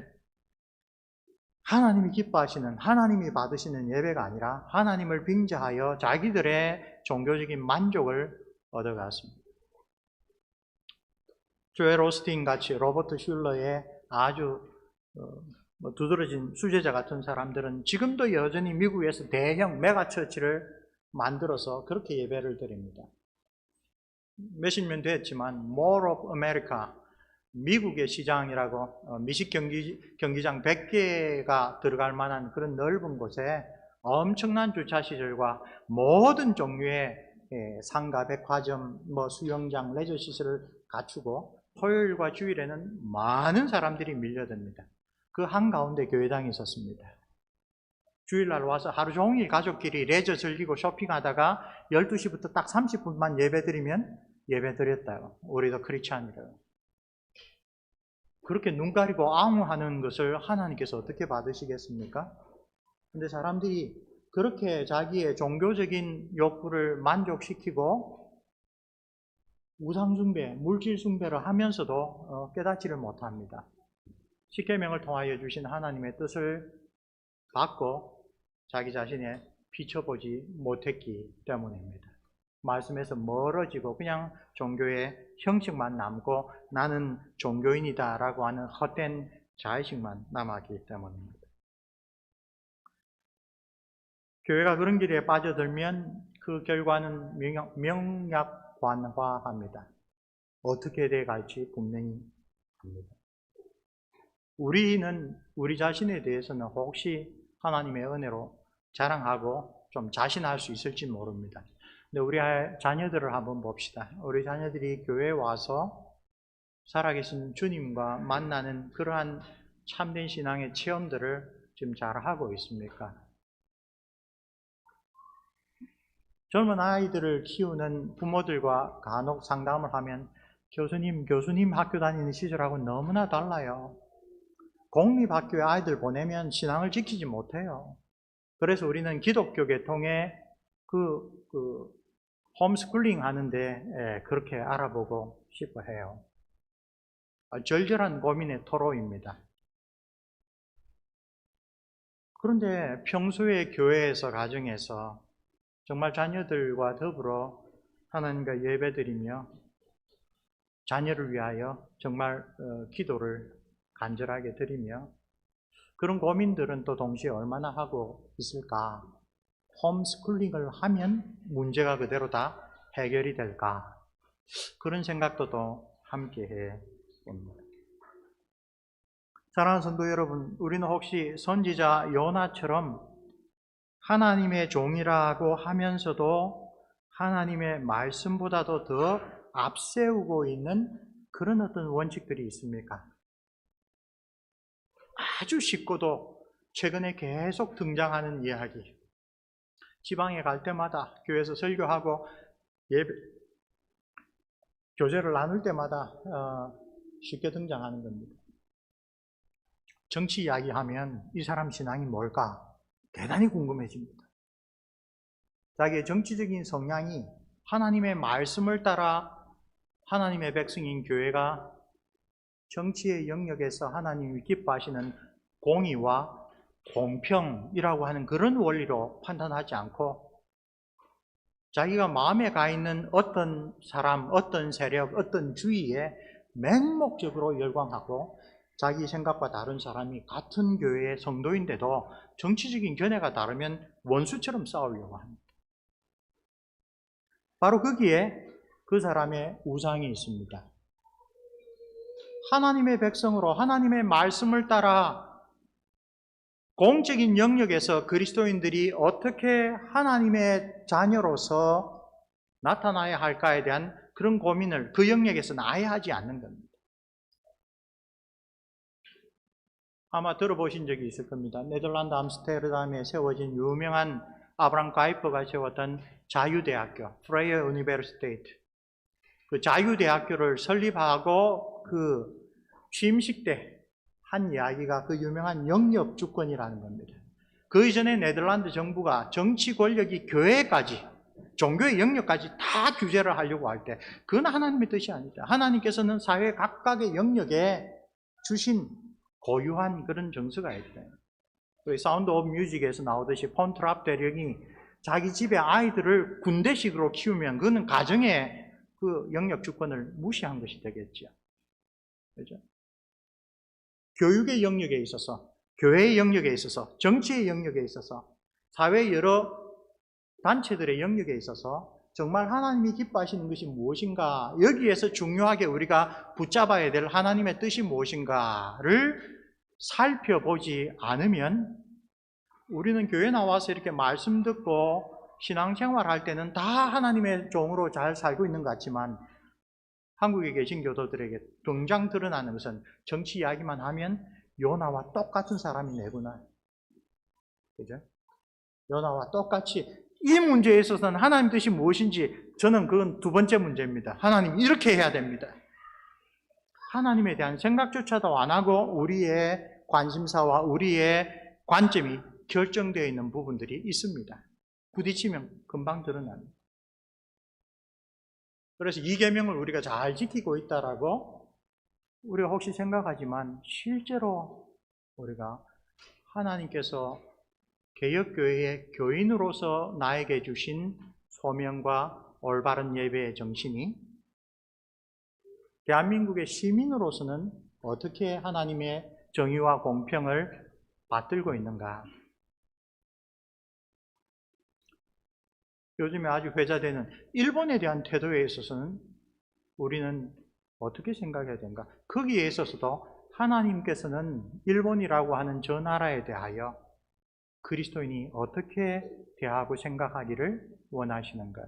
하나님이 기뻐하시는, 하나님이 받으시는 예배가 아니라 하나님을 빙자하여 자기들의 종교적인 만족을 얻어갔습니다. 조엘 오스틴 같이 로버트 슐러의 아주 두드러진 수제자 같은 사람들은 지금도 여전히 미국에서 대형 메가처치를 만들어서 그렇게 예배를 드립니다. 몇십 년 됐지만 Mall of America, 미국의 시장이라고 미식 경기장 100개가 들어갈 만한 그런 넓은 곳에 엄청난 주차시설과 모든 종류의 상가, 백화점, 수영장, 레저 시설을 갖추고 토요일과 주일에는 많은 사람들이 밀려듭니다. 그 한가운데 교회당이 있었습니다. 주일날 와서 하루 종일 가족끼리 레저 즐기고 쇼핑하다가 12시부터 딱 30분만 예배드리면 예배드렸다고. 우리도 크리스찬이라고. 그렇게 눈 가리고 앙호하는 것을 하나님께서 어떻게 받으시겠습니까? 근데 사람들이 그렇게 자기의 종교적인 욕구를 만족시키고 우상숭배, 물질숭배를 하면서도 깨닫지를 못합니다. 십계명을 통하여 주신 하나님의 뜻을 받고 자기 자신에 비춰보지 못했기 때문입니다. 말씀에서 멀어지고 그냥 종교의 형식만 남고 나는 종교인이다 라고 하는 헛된 자의식만 남았기 때문입니다. 교회가 그런 길에 빠져들면 그 결과는 명약관화합니다. 어떻게 돼갈지 분명히 합니다. 우리는 우리 자신에 대해서는 혹시 하나님의 은혜로 자랑하고 좀 자신할 수 있을지 모릅니다. 근데 우리 자녀들을 한번 봅시다. 우리 자녀들이 교회에 와서 살아계신 주님과 만나는 그러한 참된 신앙의 체험들을 지금 잘 하고 있습니까? 젊은 아이들을 키우는 부모들과 간혹 상담을 하면 교수님 학교 다니는 시절하고 너무나 달라요. 공립학교에 아이들 보내면 신앙을 지키지 못해요. 그래서 우리는 기독교 계통의 홈스쿨링 하는데 그렇게 알아보고 싶어 해요. 절절한 고민의 토로입니다. 그런데 평소에 교회에서, 가정에서 정말 자녀들과 더불어 하나님과 예배드리며 자녀를 위하여 정말 기도를 간절하게 드리며 그런 고민들은 또 동시에 얼마나 하고 있을까? 홈스쿨링을 하면 문제가 그대로 다 해결이 될까? 그런 생각도 또 함께 해 봅니다. 사랑하는 성도 여러분, 우리는 혹시 선지자 요나처럼 하나님의 종이라고 하면서도 하나님의 말씀보다도 더 앞세우고 있는 그런 어떤 원칙들이 있습니까? 아주 쉽고도 최근에 계속 등장하는 이야기. 지방에 갈 때마다 교회에서 설교하고 예배, 교제를 나눌 때마다 쉽게 등장하는 겁니다. 정치 이야기하면 이 사람 신앙이 뭘까? 대단히 궁금해집니다. 자기의 정치적인 성향이 하나님의 말씀을 따라 하나님의 백성인 교회가 정치의 영역에서 하나님이 기뻐하시는 공의와 공평이라고 하는 그런 원리로 판단하지 않고 자기가 마음에 가 있는 어떤 사람, 어떤 세력, 어떤 주의에 맹목적으로 열광하고 자기 생각과 다른 사람이 같은 교회의 성도인데도 정치적인 견해가 다르면 원수처럼 싸우려고 합니다. 바로 거기에 그 사람의 우상이 있습니다. 하나님의 백성으로 하나님의 말씀을 따라 공적인 영역에서 그리스도인들이 어떻게 하나님의 자녀로서 나타나야 할까에 대한 그런 고민을 그 영역에서는 아예 하지 않는 겁니다. 아마 들어보신 적이 있을 겁니다. 네덜란드 암스테르담에 세워진 유명한 아브람 가이퍼가 세웠던 자유대학교, 프레이어 유니버시테이트. 그 자유대학교를 설립하고 그 취임식 때 한 이야기가 그 유명한 영역 주권이라는 겁니다. 그 이전에 네덜란드 정부가 정치 권력이 교회까지, 종교의 영역까지 다 규제를 하려고 할 때 그건 하나님의 뜻이 아니다. 하나님께서는 사회 각각의 영역에 주신 고유한 그런 정서가 있다. 사운드 오브 뮤직에서 나오듯이 폰트랍 대령이 자기 집의 아이들을 군대식으로 키우면 그거는 가정의 그 영역 주권을 무시한 것이 되겠죠. 그렇죠? 교육의 영역에 있어서, 교회의 영역에 있어서, 정치의 영역에 있어서, 사회의 여러 단체들의 영역에 있어서 정말 하나님이 기뻐하시는 것이 무엇인가, 여기에서 중요하게 우리가 붙잡아야 될 하나님의 뜻이 무엇인가를 살펴보지 않으면 우리는 교회 나와서 이렇게 말씀 듣고 신앙생활 할 때는 다 하나님의 종으로 잘 살고 있는 것 같지만 한국에 계신 교도들에게 등장 드러나는 것은 정치 이야기만 하면 요나와 똑같은 사람이 내구나. 그죠? 요나와 똑같이 이 문제에 있어서는 하나님 뜻이 무엇인지 저는 그건 두 번째 문제입니다. 하나님 이렇게 해야 됩니다. 하나님에 대한 생각조차도 안 하고 우리의 관심사와 우리의 관점이 결정되어 있는 부분들이 있습니다. 부딪히면 금방 드러납니다. 그래서 이 계명을 우리가 잘 지키고 있다라고 우리가 혹시 생각하지만 실제로 우리가 하나님께서 개혁교회의 교인으로서 나에게 주신 소명과 올바른 예배의 정신이 대한민국의 시민으로서는 어떻게 하나님의 정의와 공평을 받들고 있는가? 요즘에 아주 회자되는 일본에 대한 태도에 있어서는 우리는 어떻게 생각해야 되는가? 거기에 있어서도 하나님께서는 일본이라고 하는 저 나라에 대하여 그리스도인이 어떻게 대하고 생각하기를 원하시는가?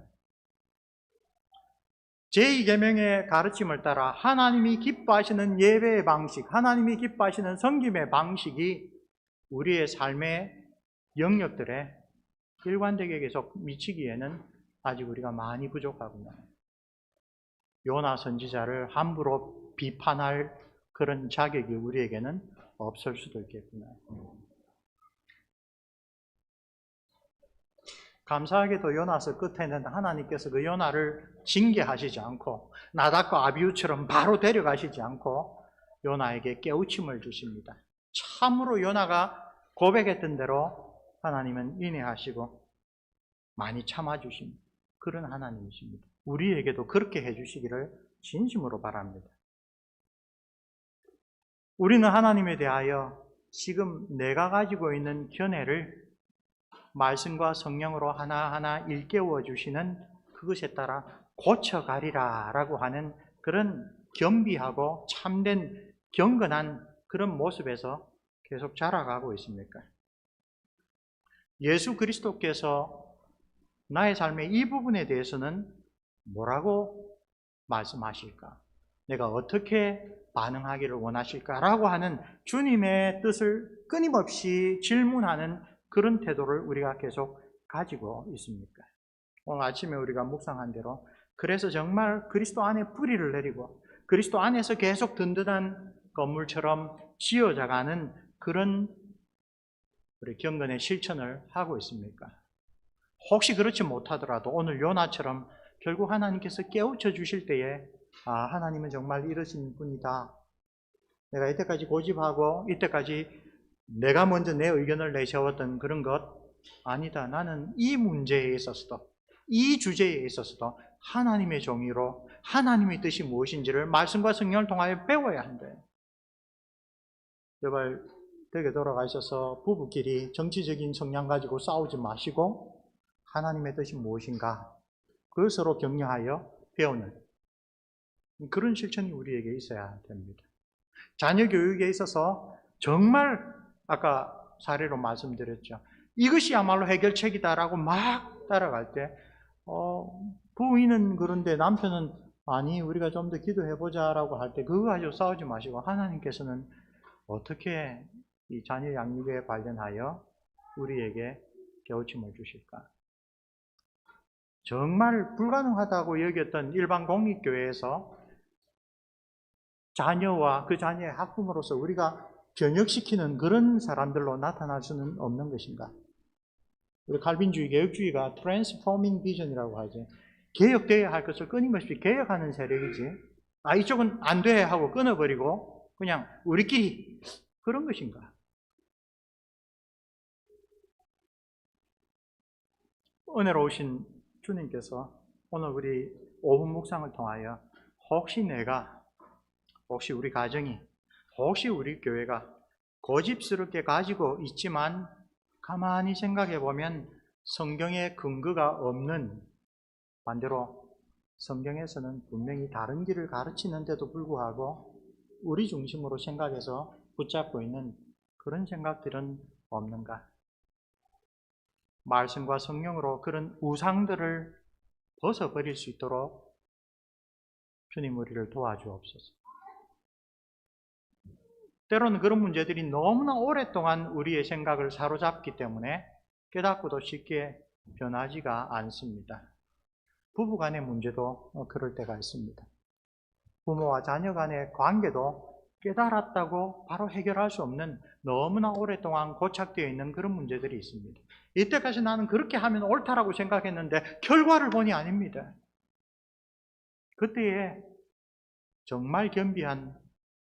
제2계명의 가르침을 따라 하나님이 기뻐하시는 예배의 방식, 하나님이 기뻐하시는 섬김의 방식이 우리의 삶의 영역들에 일관되게 계속 미치기에는 아직 우리가 많이 부족하구나. 요나 선지자를 함부로 비판할 그런 자격이 우리에게는 없을 수도 있겠구나. 감사하게도 요나서 끝에는 하나님께서 그 요나를 징계하시지 않고 나답과 아비후처럼 바로 데려가시지 않고 요나에게 깨우침을 주십니다. 참으로 요나가 고백했던 대로 하나님은 인내하시고 많이 참아주십니다. 그런 하나님이십니다. 우리에게도 그렇게 해주시기를 진심으로 바랍니다. 우리는 하나님에 대하여 지금 내가 가지고 있는 견해를 말씀과 성령으로 하나하나 일깨워 주시는 그것에 따라 고쳐가리라 라고 하는 그런 겸비하고 참된 경건한 그런 모습에서 계속 자라가고 있습니까? 예수 그리스도께서 나의 삶의 이 부분에 대해서는 뭐라고 말씀하실까? 내가 어떻게 반응하기를 원하실까라고 하는 주님의 뜻을 끊임없이 질문하는 그런 태도를 우리가 계속 가지고 있습니까? 오늘 아침에 우리가 묵상한 대로 그래서 정말 그리스도 안에 뿌리를 내리고 그리스도 안에서 계속 든든한 건물처럼 지어져가는 그런 우리 경건의 실천을 하고 있습니까? 혹시 그렇지 못하더라도 오늘 요나처럼 결국 하나님께서 깨우쳐 주실 때에 하나님은 정말 이러신 분이다. 내가 이때까지 고집하고 이때까지 내가 먼저 내 의견을 내세웠던 그런 것 아니다. 나는 이 문제에 있어서도 이 주제에 있어서도 하나님의 정의로 하나님의 뜻이 무엇인지를 말씀과 성령을 통하여 배워야 한대. 제발 댁에 돌아가셔서 부부끼리 정치적인 성향 가지고 싸우지 마시고 하나님의 뜻이 무엇인가 그걸 서로 격려하여 배우는 그런 실천이 우리에게 있어야 됩니다. 자녀 교육에 있어서 정말 아까 사례로 말씀드렸죠. 이것이야말로 해결책이다라고 막 따라갈 때 부인은 그런데 남편은 아니 우리가 좀 더 기도해보자라고 할 때 그거 가지고 싸우지 마시고 하나님께서는 어떻게 이 자녀 양육에 관련하여 우리에게 깨우침을 주실까? 정말 불가능하다고 여겼던 일반 공립교회에서 자녀와 그 자녀의 학부모로서 우리가 변혁시키는 그런 사람들로 나타날 수는 없는 것인가? 우리 칼빈주의, 개혁주의가 트랜스포밍 비전이라고 하죠. 개혁되어야 할 것을 끊임없이 개혁하는 세력이지. 이쪽은 안 돼 하고 끊어버리고 그냥 우리끼리 그런 것인가? 은혜로우신 주님께서 오늘 우리 오분 묵상을 통하여 혹시 우리 가정이, 혹시 우리 교회가 고집스럽게 가지고 있지만 가만히 생각해 보면 성경에 근거가 없는 반대로 성경에서는 분명히 다른 길을 가르치는데도 불구하고 우리 중심으로 생각해서 붙잡고 있는 그런 생각들은 없는가? 말씀과 성령으로 그런 우상들을 벗어버릴 수 있도록 주님 우리를 도와주옵소서. 때로는 그런 문제들이 너무나 오랫동안 우리의 생각을 사로잡기 때문에 깨닫고도 쉽게 변하지가 않습니다. 부부간의 문제도 그럴 때가 있습니다. 부모와 자녀 간의 관계도 깨달았다고 바로 해결할 수 없는 너무나 오랫동안 고착되어 있는 그런 문제들이 있습니다. 이때까지 나는 그렇게 하면 옳다라고 생각했는데 결과를 보니 아닙니다. 그때에 정말 겸비한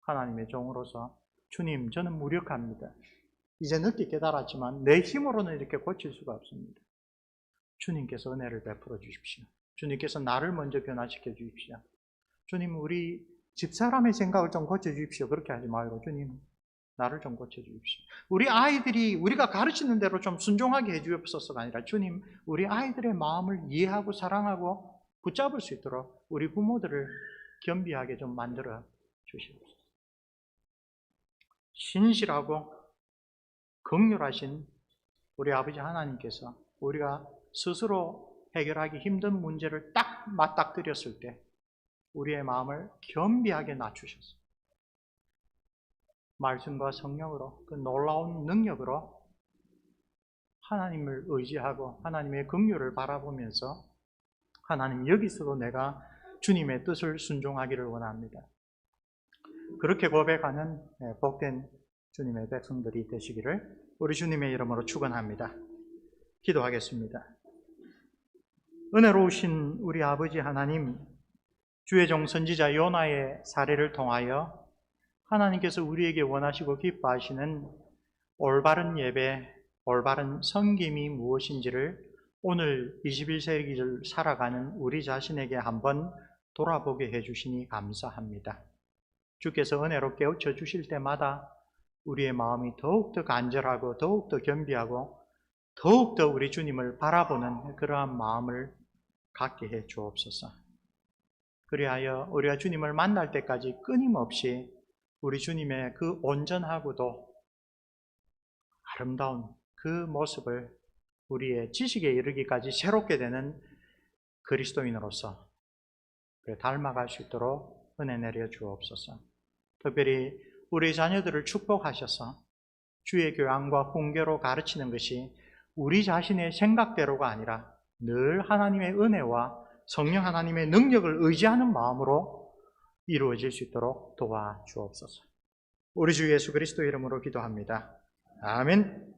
하나님의 종으로서 주님, 저는 무력합니다. 이제 늦게 깨달았지만 내 힘으로는 이렇게 고칠 수가 없습니다. 주님께서 은혜를 베풀어 주십시오. 주님께서 나를 먼저 변화시켜 주십시오. 주님, 우리 집사람의 생각을 좀 고쳐 주십시오. 그렇게 하지 말고 주님, 나를 좀 고쳐 주십시오. 우리 아이들이 우리가 가르치는 대로 좀 순종하게 해 주옵소서가 아니라 주님, 우리 아이들의 마음을 이해하고 사랑하고 붙잡을 수 있도록 우리 부모들을 겸비하게 좀 만들어 주시옵소서. 신실하고 긍휼하신 우리 아버지 하나님께서 우리가 스스로 해결하기 힘든 문제를 딱 맞닥뜨렸을 때 우리의 마음을 겸비하게 낮추셔서 말씀과 성령으로 그 놀라운 능력으로 하나님을 의지하고 하나님의 긍휼을 바라보면서 하나님 여기서도 내가 주님의 뜻을 순종하기를 원합니다. 그렇게 고백하는 복된 주님의 백성들이 되시기를 우리 주님의 이름으로 축원합니다. 기도하겠습니다. 은혜로우신 우리 아버지 하나님, 주의 종 선지자 요나의 사례를 통하여 하나님께서 우리에게 원하시고 기뻐하시는 올바른 예배, 올바른 섬김이 무엇인지를 오늘 21세기를 살아가는 우리 자신에게 한번 돌아보게 해주시니 감사합니다. 주께서 은혜로 깨우쳐 주실 때마다 우리의 마음이 더욱더 간절하고 더욱더 겸비하고 더욱더 우리 주님을 바라보는 그러한 마음을 갖게 해 주옵소서. 그리하여 우리가 주님을 만날 때까지 끊임없이 우리 주님의 그 온전하고도 아름다운 그 모습을 우리의 지식에 이르기까지 새롭게 되는 그리스도인으로서 닮아갈 수 있도록 은혜 내려 주옵소서. 특별히 우리 자녀들을 축복하셔서 주의 교양과 훈계로 가르치는 것이 우리 자신의 생각대로가 아니라 늘 하나님의 은혜와 성령 하나님의 능력을 의지하는 마음으로 이루어질 수 있도록 도와주옵소서. 우리 주 예수 그리스도 이름으로 기도합니다. 아멘.